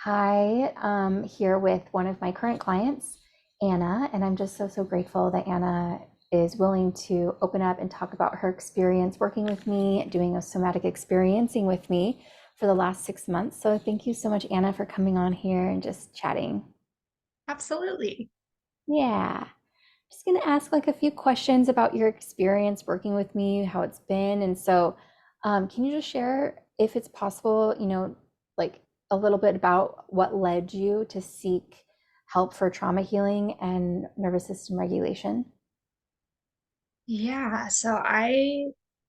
Hi, here with one of my current clients, Anna, and I'm just so grateful that Anna is willing to open up and talk about her experience working with me, doing a somatic experiencing with me for the last 6 months. So thank you so much, Anna, for coming on here and just chatting. Absolutely. Yeah. Just going to ask like a few questions about your experience working with me, how it's been. And so, can you just share, if it's possible, like a little bit about what led you to seek help for trauma healing and nervous system regulation? Yeah,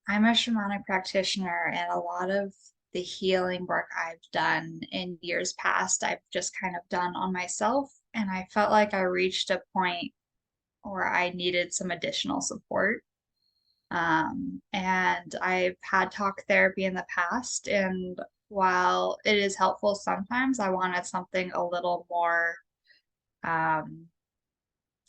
I'm a shamanic practitioner, and a lot of the healing work I've done in years past, I've just kind of done on myself, and I felt like I reached a point where I needed some additional support. And I've had talk therapy in the past, and while it is helpful sometimes, I wanted something a little more um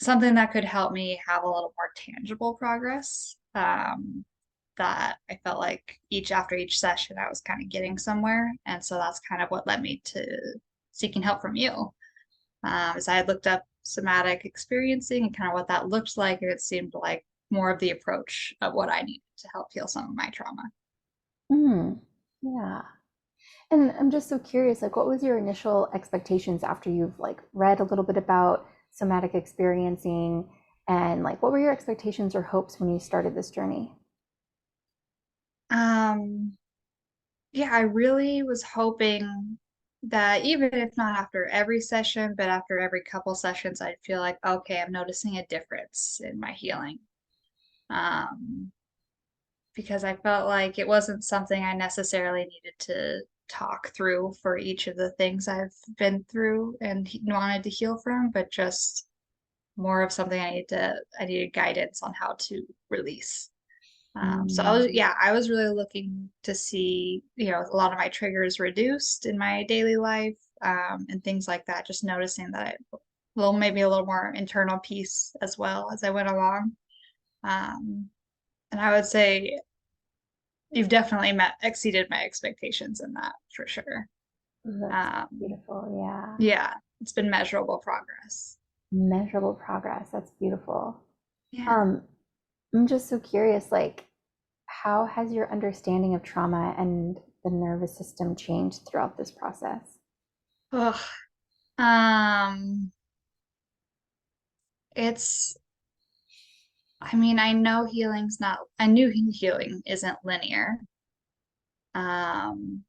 something that could help me have a little more tangible progress. That I felt like after each session, I was kind of getting somewhere. And so that's kind of what led me to seeking help from you. As I had looked up somatic experiencing and kind of what that looked like, and it seemed like more of the approach of what I needed to help heal some of my trauma. Hmm. Yeah. And I'm just so curious, like, what was your initial expectations after you've like read a little bit about somatic experiencing, and like, what were your expectations or hopes when you started this journey? Um, yeah, I really was hoping that even if not after every session, but after every couple sessions, I'd feel like, okay, I'm noticing a difference in my healing. Um, because I felt like it wasn't something I necessarily needed to talk through for each of the things I've been through and wanted to heal from, but just more of something I needed guidance on how to release. Mm, Yeah, I was really looking to see, a lot of my triggers reduced in my daily life, and things like that. Just noticing that maybe a little more internal peace as well as I went along. Um, and I would say you've definitely exceeded my expectations in that for sure. that's Um, beautiful. Yeah. yeah, it's been measurable progress. Measurable progress. That's beautiful. Yeah. Um, I'm just so curious, like, how has your understanding of trauma and the nervous system changed throughout this process? Ugh. Um, it's I mean, I knew healing isn't linear. Um,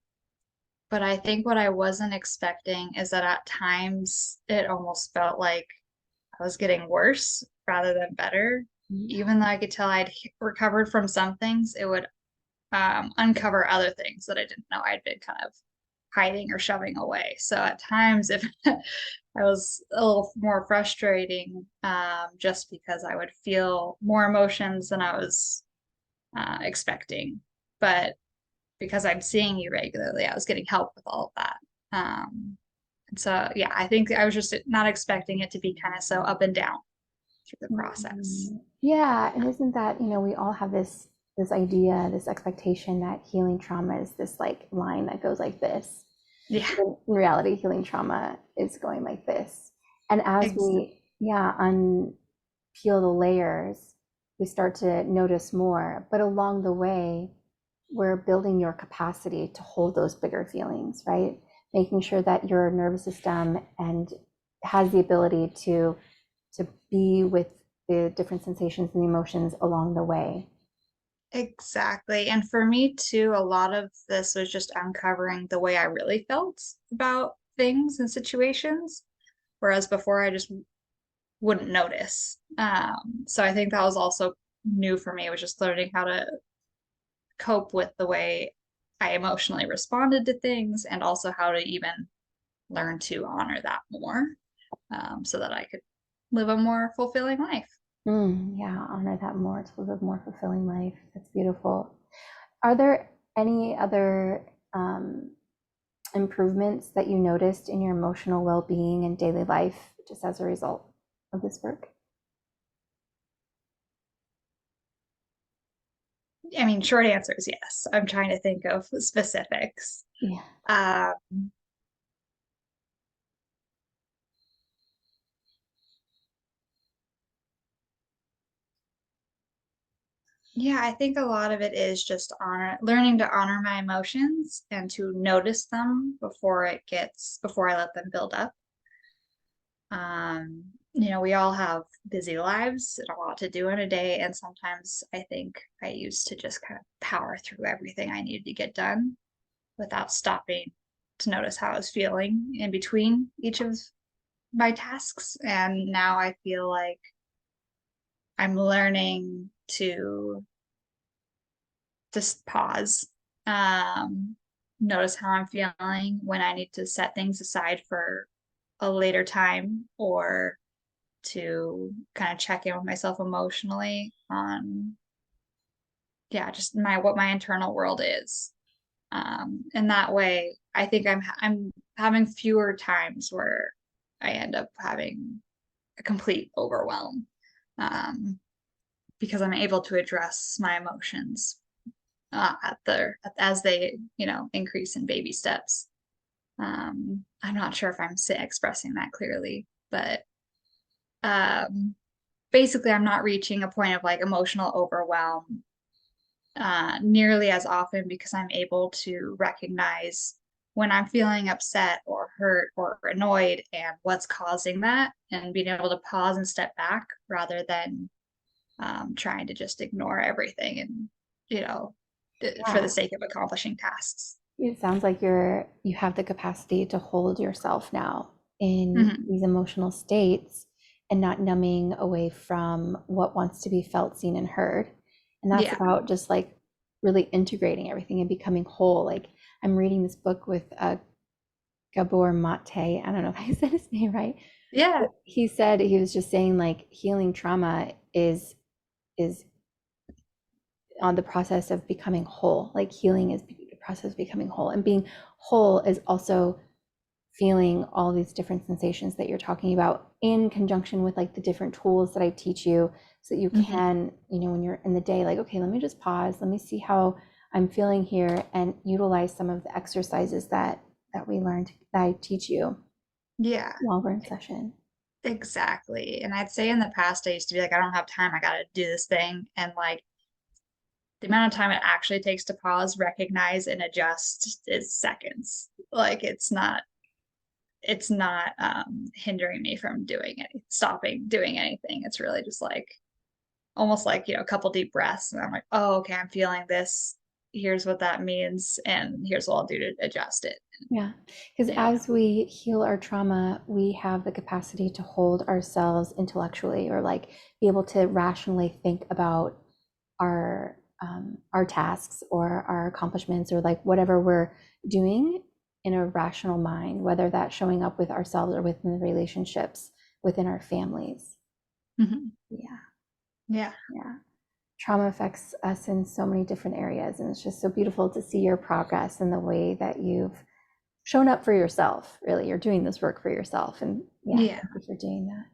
but I think what I wasn't expecting is that at times it almost felt like I was getting worse rather than better. Yeah. Even though I could tell recovered from some things, it would uncover other things that I didn't know I'd been kind of hiding or shoving away. So at times, if I was a little more frustrating, just because I would feel more emotions than I was expecting. But because I'm seeing you regularly, I was getting help with all of that. And so, yeah, I think I was just not expecting it to be kind of so up and down through the process. Yeah, and isn't that, we all have this idea, this expectation that healing trauma is this like line that goes like this. Yeah, In reality, healing trauma is going like this. And as ex we, yeah, unpeel the layers, we start to notice more. But along the way, we're building your capacity to hold those bigger feelings, right? Making sure that your nervous system and has the ability to be with the different sensations and emotions along the way. exactly. And for me too, a lot of this was just uncovering the way I really felt about things and situations, whereas before I just wouldn't notice. So I think that was also new for me, was just learning how to cope with the way I emotionally responded to things, and also how to even learn to honor that more, so that I could live a more fulfilling life. Yeah, honor that more to live a more fulfilling life. That's beautiful. Are there any other improvements that you noticed in your emotional well-being and daily life just as a result of this work? I mean, short answer is yes. I'm trying to think of specifics. Yeah. Um, Yeah, I think a lot of it is just learning to honor my emotions and to notice them before I let them build up. We all have busy lives and a lot to do in a day, and sometimes I think I used to just kind of power through everything I needed to get done without stopping to notice how I was feeling in between each of my tasks. And now I feel like I'm learning to just pause, um, notice how I'm feeling when I need to set things aside for a later time, or to kind of check in with myself emotionally on, yeah, just what my internal world is. And that way, I think I'm having fewer times where I end up having a complete overwhelm, um, because I'm able to address my emotions as they increase in baby steps. I'm not sure if I'm expressing that clearly, but um, basically, I'm not reaching a point of like emotional overwhelm nearly as often, because I'm able to recognize when I'm feeling upset or hurt or annoyed and what's causing that, and being able to pause and step back rather than trying to just ignore everything and, you know, for the Yeah. sake of accomplishing tasks. It sounds like you have the capacity to hold yourself now in Hmm. these emotional states and not numbing away from what wants to be felt, seen, and heard. And that's Yeah. about just like really integrating everything and becoming whole. Like I'm reading this book with Gabor Mate. I don't know if I said his name right, Yeah. but he said he was just saying like healing trauma is on the process of becoming whole. Like healing is the process of becoming whole, and being whole is also feeling all these different sensations that you're talking about in conjunction with like the different tools that I teach you, so that you Hmm. can, when you're in the day, like, okay, let me just pause, let me see how I'm feeling here, and utilize some of the exercises that we learned, that I teach you Yeah. while we're in session. Exactly. And I'd say in the past, I used to be like, I don't have time. I got to do this thing. And like the amount of time it actually takes to pause, recognize, and adjust is seconds. Like it's not hindering me from stopping doing anything. It's really just like almost like, a couple deep breaths. And I'm like, oh, okay, I'm feeling this. Here's what that means. And here's what I'll do to adjust it. Yeah, because Yeah. as we heal our trauma, we have the capacity to hold ourselves intellectually, or like be able to rationally think about our tasks or our accomplishments, or like whatever we're doing in a rational mind, whether that's showing up with ourselves or within the relationships within our families. Hmm. Yeah, Yeah. yeah. Trauma affects us in so many different areas, and it's just so beautiful to see your progress and the way that you've shown up for yourself. Really, you're doing this work for yourself, and yeah, Yeah. thank you for doing that.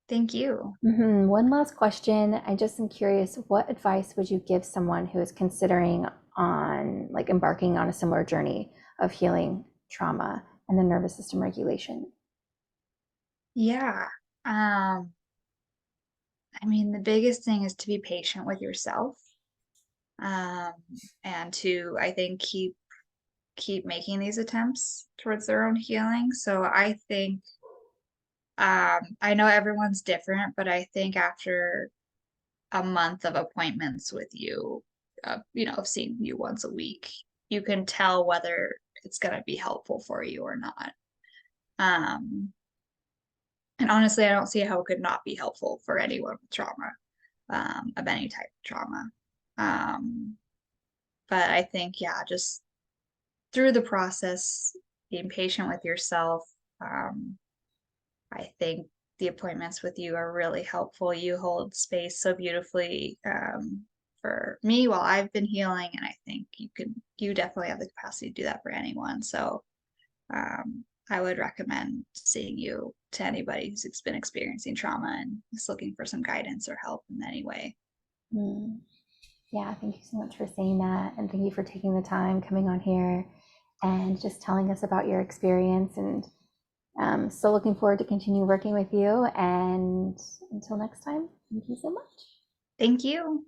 Thank you. One last question. I just am curious, what advice would you give someone who is considering on like embarking on a similar journey of healing trauma and the nervous system regulation? Yeah. Um, I mean, the biggest thing is to be patient with yourself, um, and to, I think, keep making these attempts towards their own healing. So I think, I know everyone's different, but I think after a month of appointments with you, of seeing you once a week, you can tell whether it's going to be helpful for you or not. Um, and honestly, I don't see how it could not be helpful for anyone with trauma, of any type of trauma. Um, but I think, yeah, just through the process, being patient with yourself. Um, I think the appointments with you are really helpful. You hold space so beautifully, for me while I've been healing, and I think you definitely have the capacity to do that for anyone. So I would recommend seeing you to anybody who's been experiencing trauma and is looking for some guidance or help in any way. Hmm. Yeah, thank you so much for saying that. And thank you for taking the time coming on here and just telling us about your experience. And still looking forward to continue working with you. And until next time, thank you so much. Thank you.